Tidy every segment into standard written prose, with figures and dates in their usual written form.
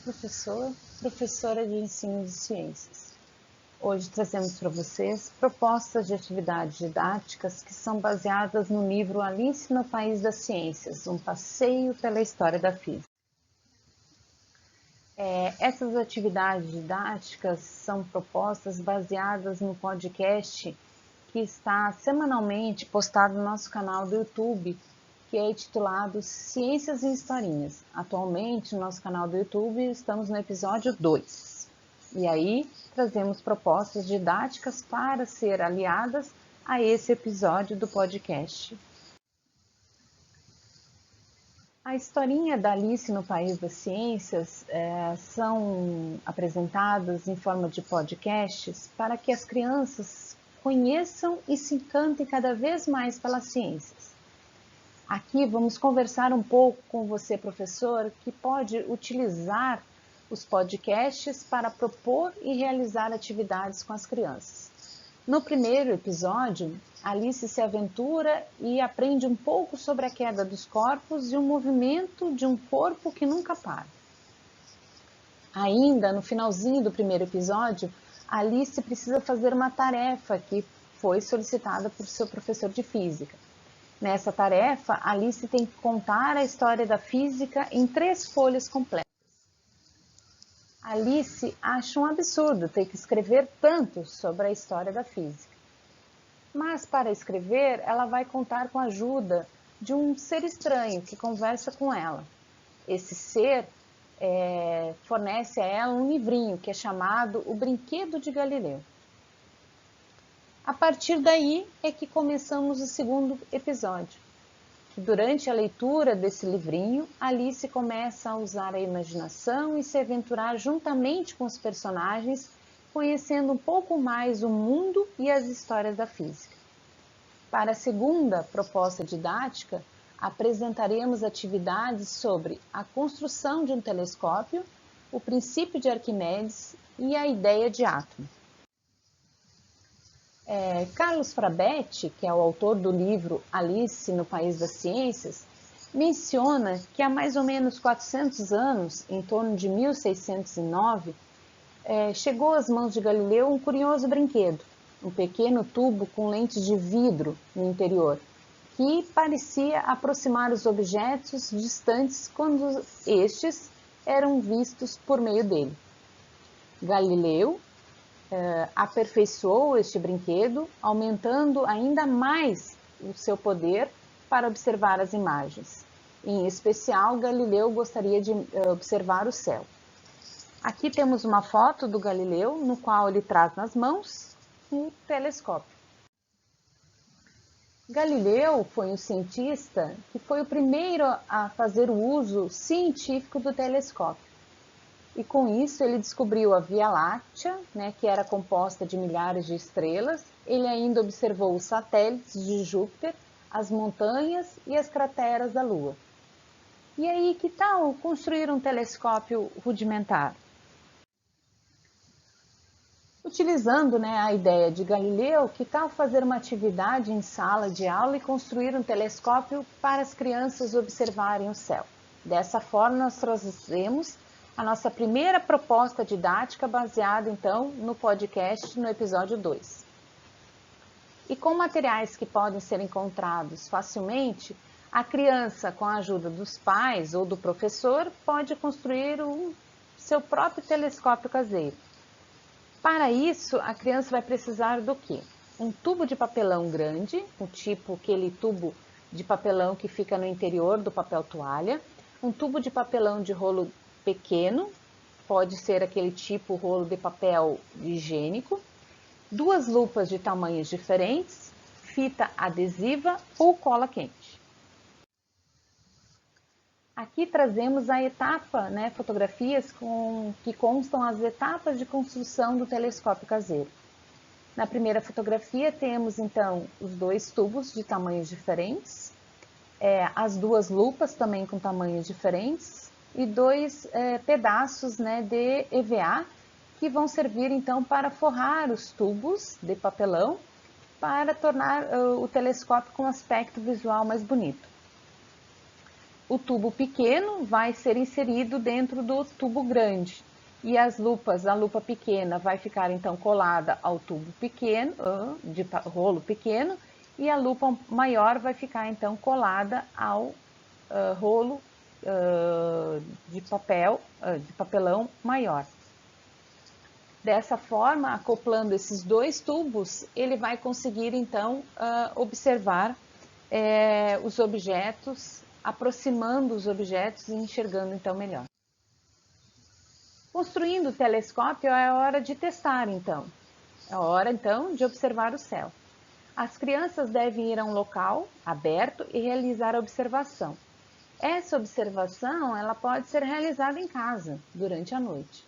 professor, professora de ensino de ciências. Hoje trazemos para vocês propostas de atividades didáticas que são baseadas no livro Alice no País das Ciências, um passeio pela história da física. Essas atividades didáticas são propostas baseadas no podcast que está semanalmente postado no nosso canal do YouTube, que é intitulado Ciências e Historinhas. Atualmente, no nosso canal do YouTube, estamos no episódio 2. E aí, trazemos propostas didáticas para ser aliadas a esse episódio do podcast. A historinha da Alice no País das Ciências são apresentadas em forma de podcasts para que as crianças conheçam e se encantem cada vez mais pelas ciências. Aqui vamos conversar um pouco com você, professor, que pode utilizar os podcasts para propor e realizar atividades com as crianças. No primeiro episódio, Alice se aventura e aprende um pouco sobre a queda dos corpos e o movimento de um corpo que nunca para. Ainda no finalzinho do primeiro episódio, Alice precisa fazer uma tarefa que foi solicitada por seu professor de física. Nessa tarefa, Alice tem que contar a história da física em 3 folhas completas. Alice acha um absurdo ter que escrever tanto sobre a história da física. Mas para escrever, ela vai contar com a ajuda de um ser estranho que conversa com ela. Esse ser fornece a ela um livrinho que é chamado O Brinquedo de Galileu. A partir daí é que começamos o segundo episódio. Durante a leitura desse livrinho, Alice começa a usar a imaginação e se aventurar juntamente com os personagens, conhecendo um pouco mais o mundo e as histórias da física. Para a segunda proposta didática, apresentaremos atividades sobre a construção de um telescópio, o princípio de Arquimedes e a ideia de átomo. Carlos Frabetti, que é o autor do livro Alice no País das Ciências, menciona que há mais ou menos 400 anos, em torno de 1609, chegou às mãos de Galileu um curioso brinquedo, um pequeno tubo com lentes de vidro no interior, que parecia aproximar os objetos distantes quando estes eram vistos por meio dele. Galileu aperfeiçoou este brinquedo, aumentando ainda mais o seu poder para observar as imagens. Em especial, Galileu gostaria de observar o céu. Aqui temos uma foto do Galileu, no qual ele traz nas mãos um telescópio. Galileu foi um cientista que foi o primeiro a fazer o uso científico do telescópio. E com isso ele descobriu a Via Láctea, que era composta de milhares de estrelas. Ele ainda observou os satélites de Júpiter, as montanhas e as crateras da Lua. E aí, que tal construir um telescópio rudimentar? Utilizando a ideia de Galileu, que tal fazer uma atividade em sala de aula e construir um telescópio para as crianças observarem o céu? Dessa forma, nós trazemos a nossa primeira proposta didática baseada, então, no podcast, no episódio 2. E com materiais que podem ser encontrados facilmente, a criança, com a ajuda dos pais ou do professor, pode construir o seu próprio telescópio caseiro. Para isso, a criança vai precisar do quê? Um tubo de papelão grande, aquele tubo de papelão que fica no interior do papel toalha, um tubo de papelão de rolo pequeno, pode ser aquele tipo rolo de papel higiênico, 2 lupas de tamanhos diferentes, fita adesiva ou cola quente. Aqui trazemos a etapa, fotografias que constam as etapas de construção do telescópio caseiro. Na primeira fotografia temos então os 2 tubos de tamanhos diferentes, as 2 lupas também com tamanhos diferentes, e 2 pedaços de EVA que vão servir então para forrar os tubos de papelão para tornar o telescópio com um aspecto visual mais bonito. o tubo pequeno vai ser inserido dentro do tubo grande. E a lupa pequena vai ficar então colada ao tubo pequeno, de rolo pequeno, e a lupa maior vai ficar então colada ao rolo de papelão maior. Dessa forma, acoplando esses dois tubos, ele vai conseguir então observar os objetos, aproximando os objetos e enxergando então melhor. Construindo o telescópio é hora de testar então. É hora então de observar o céu. As crianças devem ir a um local aberto e realizar a observação. Essa observação ela pode ser realizada em casa durante a noite.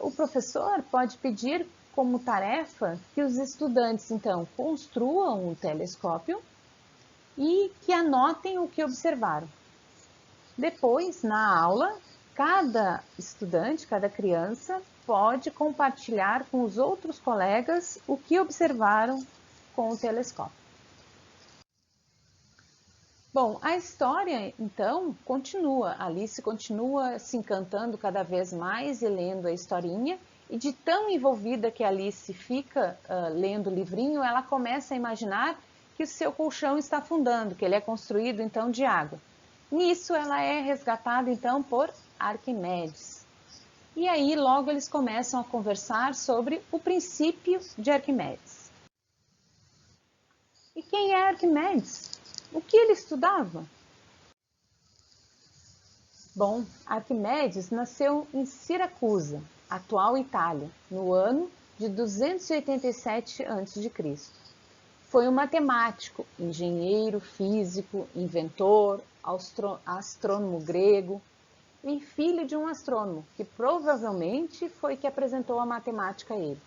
O professor pode pedir como tarefa que os estudantes então construam um telescópio e que anotem o que observaram. Depois, na aula, cada estudante, cada criança pode compartilhar com os outros colegas o que observaram com o telescópio. Bom, a história, então, continua. Alice continua se encantando cada vez mais e lendo a historinha. E de tão envolvida que Alice fica lendo o livrinho, ela começa a imaginar que o seu colchão está afundando, que ele é construído, então, de água. Nisso, ela é resgatada, então, por Arquimedes. E aí, logo, eles começam a conversar sobre o princípio de Arquimedes. E quem é Arquimedes? O que ele estudava? Bom, Arquimedes nasceu em Siracusa, atual Itália, no ano de 287 a.C. Foi um matemático, engenheiro, físico, inventor, astrônomo grego e filho de um astrônomo, que provavelmente foi que apresentou a matemática a ele.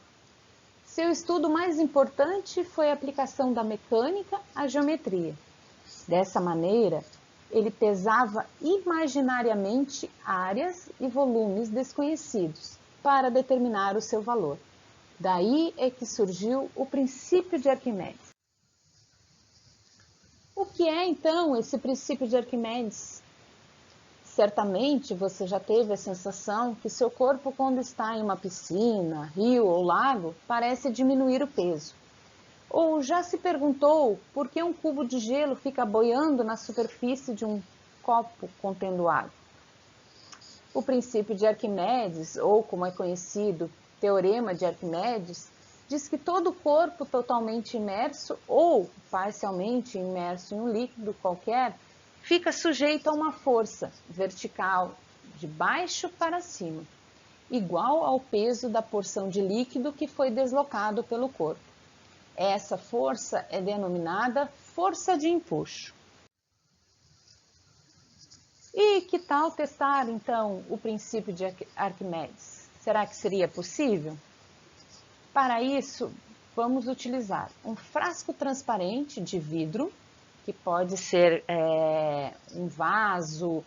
Seu estudo mais importante foi a aplicação da mecânica à geometria. Dessa maneira, ele pesava imaginariamente áreas e volumes desconhecidos para determinar o seu valor. Daí é que surgiu o princípio de Arquimedes. O que é, então, esse princípio de Arquimedes? Certamente você já teve a sensação que seu corpo, quando está em uma piscina, rio ou lago, parece diminuir o peso. Ou já se perguntou por que um cubo de gelo fica boiando na superfície de um copo contendo água? O princípio de Arquimedes, ou como é conhecido, teorema de Arquimedes, diz que todo corpo totalmente imerso ou parcialmente imerso em um líquido qualquer fica sujeito a uma força vertical de baixo para cima, igual ao peso da porção de líquido que foi deslocado pelo corpo. Essa força é denominada força de empuxo. E que tal testar, então, o princípio de Arquimedes? Será que seria possível? Para isso, vamos utilizar um frasco transparente de vidro, que pode ser um vaso,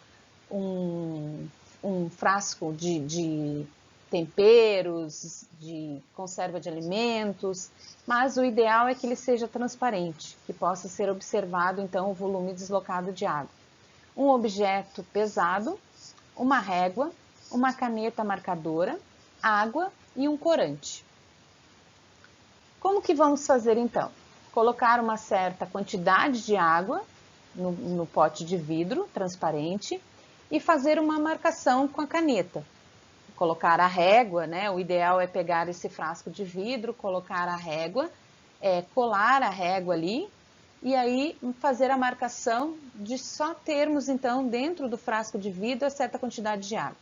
um frasco de temperos, de conserva de alimentos, mas o ideal é que ele seja transparente, que possa ser observado então o volume deslocado de água. Um objeto pesado, uma régua, uma caneta marcadora, água e um corante. Como que vamos fazer então? Colocar uma certa quantidade de água no pote de vidro transparente e fazer uma marcação com a caneta. Colocar a régua, né? O ideal é pegar esse frasco de vidro, colocar a régua, colar a régua ali e aí fazer a marcação de só termos então dentro do frasco de vidro a certa quantidade de água.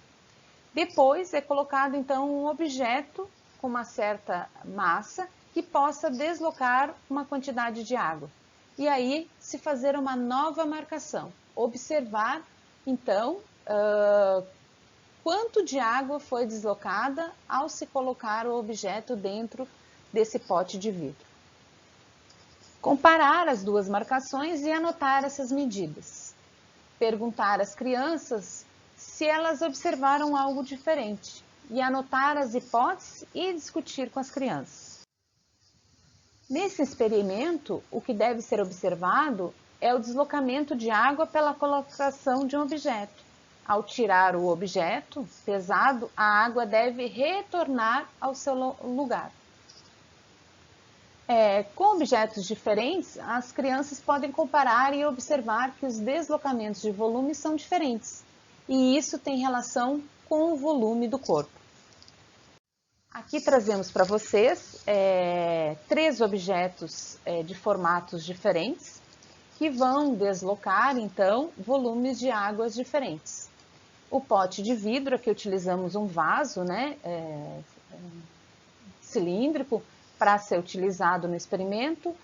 Depois é colocado então um objeto com uma certa massa que possa deslocar uma quantidade de água. E aí se fazer uma nova marcação, observar então quanto de água foi deslocada ao se colocar o objeto dentro desse pote de vidro. Comparar as duas marcações e anotar essas medidas. Perguntar às crianças se elas observaram algo diferente e anotar as hipóteses e discutir com as crianças. Nesse experimento, o que deve ser observado é o deslocamento de água pela colocação de um objeto. Ao tirar o objeto pesado, a água deve retornar ao seu lugar. Com objetos diferentes, as crianças podem comparar e observar que os deslocamentos de volume são diferentes, e isso tem relação com o volume do corpo. Aqui trazemos para vocês 3 objetos de formatos diferentes, que vão deslocar, então, volumes de águas diferentes. O pote de vidro, aqui utilizamos um vaso, né, cilíndrico, para ser utilizado no experimento,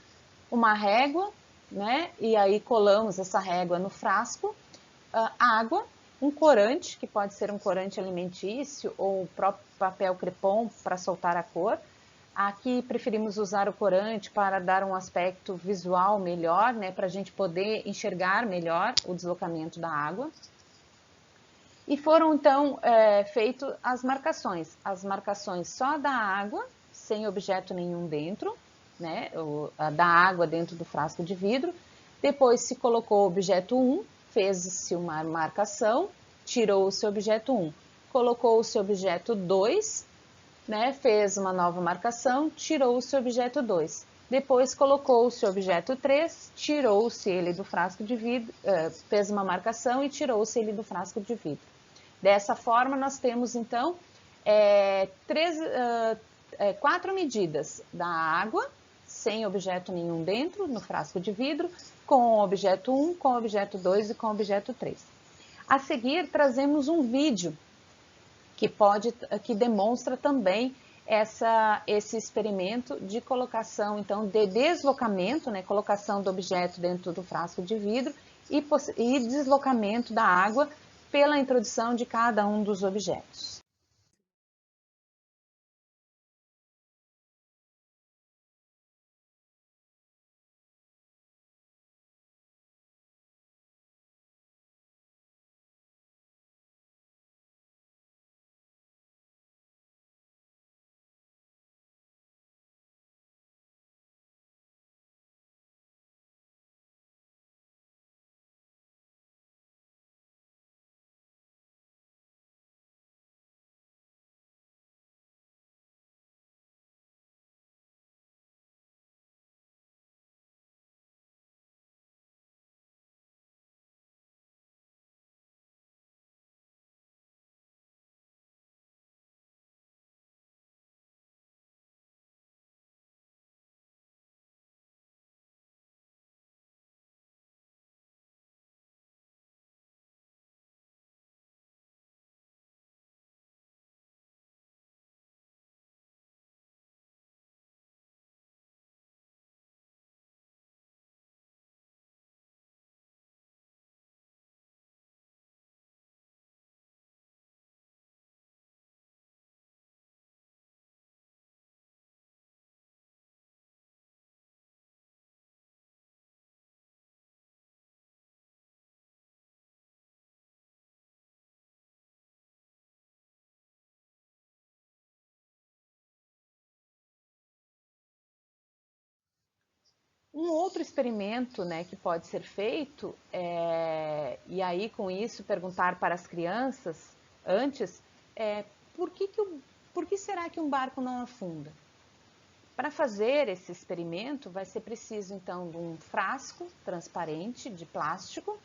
uma régua, né, e aí colamos essa régua no frasco, água, um corante, que pode ser um corante alimentício ou o próprio papel crepom para soltar a cor. Aqui preferimos usar o corante para dar um aspecto visual melhor, né, para a gente poder enxergar melhor o deslocamento da água. E foram então feitas as marcações só da água, sem objeto nenhum dentro, né, da água dentro do frasco de vidro. Depois se colocou o objeto 1, fez-se uma marcação, tirou-se o objeto 1. Colocou-se o objeto 2, né, fez uma nova marcação, tirou-se o objeto 2. Depois colocou-se o objeto 3, tirou-se ele do frasco de vidro, fez uma marcação e tirou-se ele do frasco de vidro. Dessa forma, nós temos então 4 medidas da água, sem objeto nenhum dentro, no frasco de vidro, com o objeto 1, com o objeto 2 e com o objeto 3. A seguir, trazemos um vídeo que demonstra também esse experimento de colocação, então, de deslocamento, né, colocação do objeto dentro do frasco de vidro e deslocamento da água pela introdução de cada um dos objetos. Um outro experimento, né, que pode ser feito, e aí com isso perguntar para as crianças antes, por que será que um barco não afunda? Para fazer esse experimento vai ser preciso então de um frasco transparente de plástico,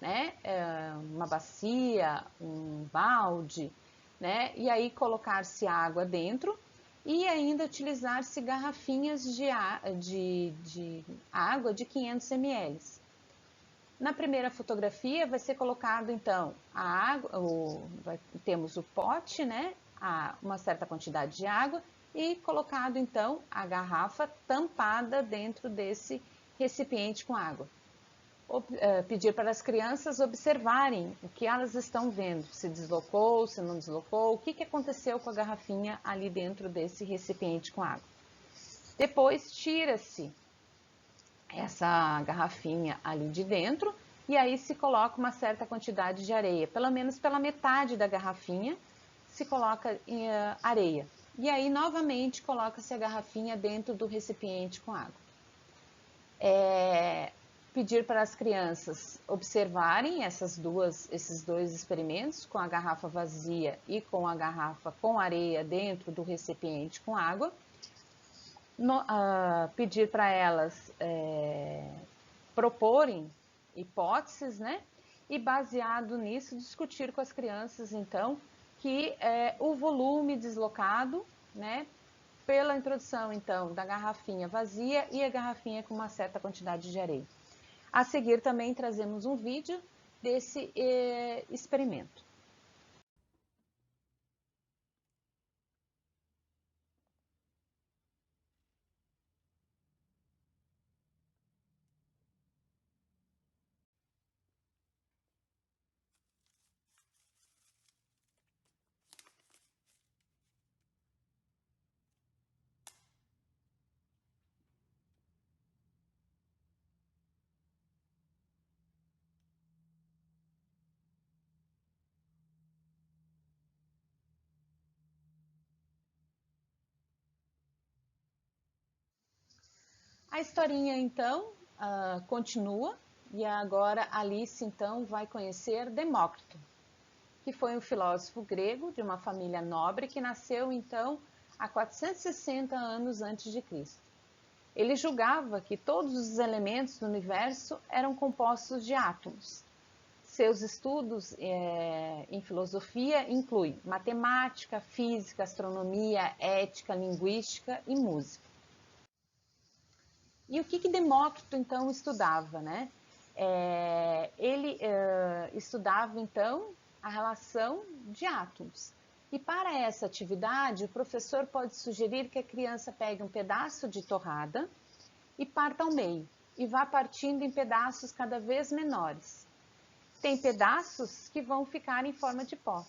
né, uma bacia, um balde, né, e aí colocar-se água dentro e ainda utilizar-se garrafinhas de água de 500 ml. Na primeira fotografia vai ser colocado então a água, temos o pote, né, uma certa quantidade de água e colocado então a garrafa tampada dentro desse recipiente com água. Pedir para as crianças observarem o que elas estão vendo, se deslocou, se não deslocou, o que aconteceu com a garrafinha ali dentro desse recipiente com água. Depois tira-se essa garrafinha ali de dentro e aí se coloca uma certa quantidade de areia, pelo menos pela metade da garrafinha se coloca areia. E aí novamente coloca-se a garrafinha dentro do recipiente com água. pedir para as crianças observarem esses dois experimentos, com a garrafa vazia e com a garrafa com areia dentro do recipiente com água. Pedir para elas proporem hipóteses, né? E baseado nisso, discutir com as crianças, então, que o volume deslocado, né? Pela introdução, então, da garrafinha vazia e a garrafinha com uma certa quantidade de areia. A seguir, também trazemos um vídeo desse experimento. A historinha, então, continua, e agora Alice, então, vai conhecer Demócrito, que foi um filósofo grego de uma família nobre que nasceu, então, há 460 anos antes de Cristo. Ele julgava que todos os elementos do universo eram compostos de átomos. Seus estudos em filosofia incluem matemática, física, astronomia, ética, linguística e música. E o que Demócrito, então, estudava, né? Ele estudava, então, a relação de átomos. E para essa atividade, o professor pode sugerir que a criança pegue um pedaço de torrada e parta ao meio, e vá partindo em pedaços cada vez menores. Tem pedaços que vão ficar em forma de pó.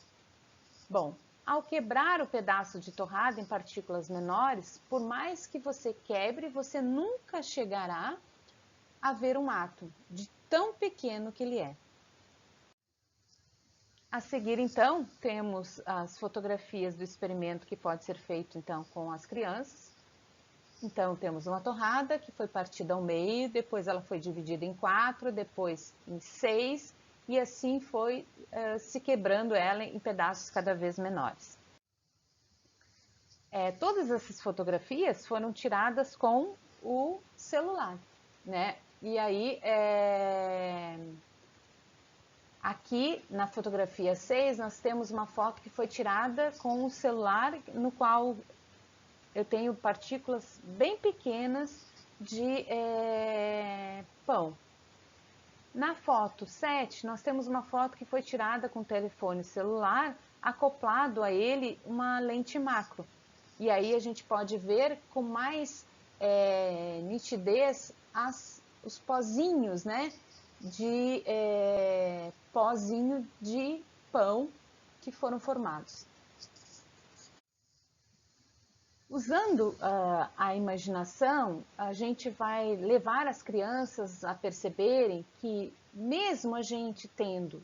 Bom, ao quebrar o pedaço de torrada em partículas menores, por mais que você quebre, você nunca chegará a ver um átomo, de tão pequeno que ele é. A seguir, então, temos as fotografias do experimento que pode ser feito, então, com as crianças. Então, temos uma torrada que foi partida ao meio, depois ela foi dividida em 4, depois em 6, e assim foi se quebrando ela em pedaços cada vez menores. Todas essas fotografias foram tiradas com o celular, né? E aí, aqui na fotografia 6, nós temos uma foto que foi tirada com o celular, no qual eu tenho partículas bem pequenas de pão. Na foto 7, nós temos uma foto que foi tirada com o telefone celular, acoplado a ele uma lente macro. E aí a gente pode ver com mais nitidez os pozinhos, né? De pozinho de pão que foram formados. Usando a imaginação, a gente vai levar as crianças a perceberem que, mesmo a gente tendo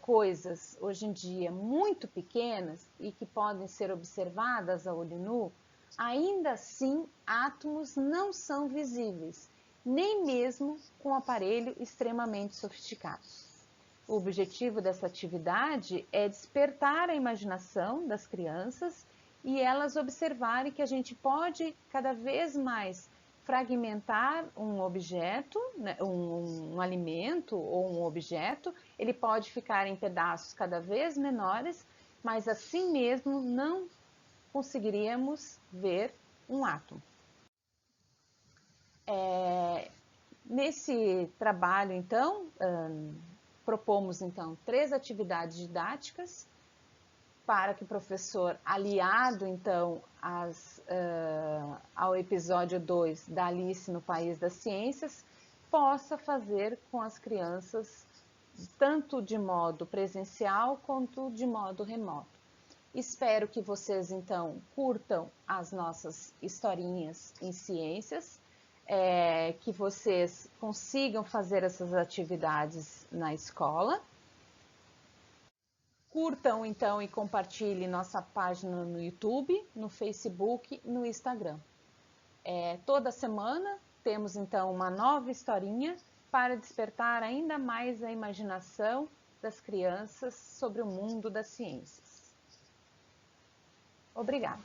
coisas hoje em dia muito pequenas e que podem ser observadas a olho nu, ainda assim átomos não são visíveis, nem mesmo com aparelho extremamente sofisticados. O objetivo dessa atividade é despertar a imaginação das crianças e elas observarem que a gente pode cada vez mais fragmentar um objeto, né, um alimento ou um objeto, ele pode ficar em pedaços cada vez menores, mas assim mesmo não conseguiríamos ver um átomo. Nesse trabalho, então, propomos então 3 atividades didáticas para que o professor, aliado então ao episódio 2 da Alice no País das Ciências, possa fazer com as crianças tanto de modo presencial quanto de modo remoto. Espero que vocês então curtam as nossas historinhas em ciências, que vocês consigam fazer essas atividades na escola. Curtam então e compartilhem nossa página no YouTube, no Facebook, no Instagram. Toda semana temos então uma nova historinha para despertar ainda mais a imaginação das crianças sobre o mundo das ciências. Obrigada!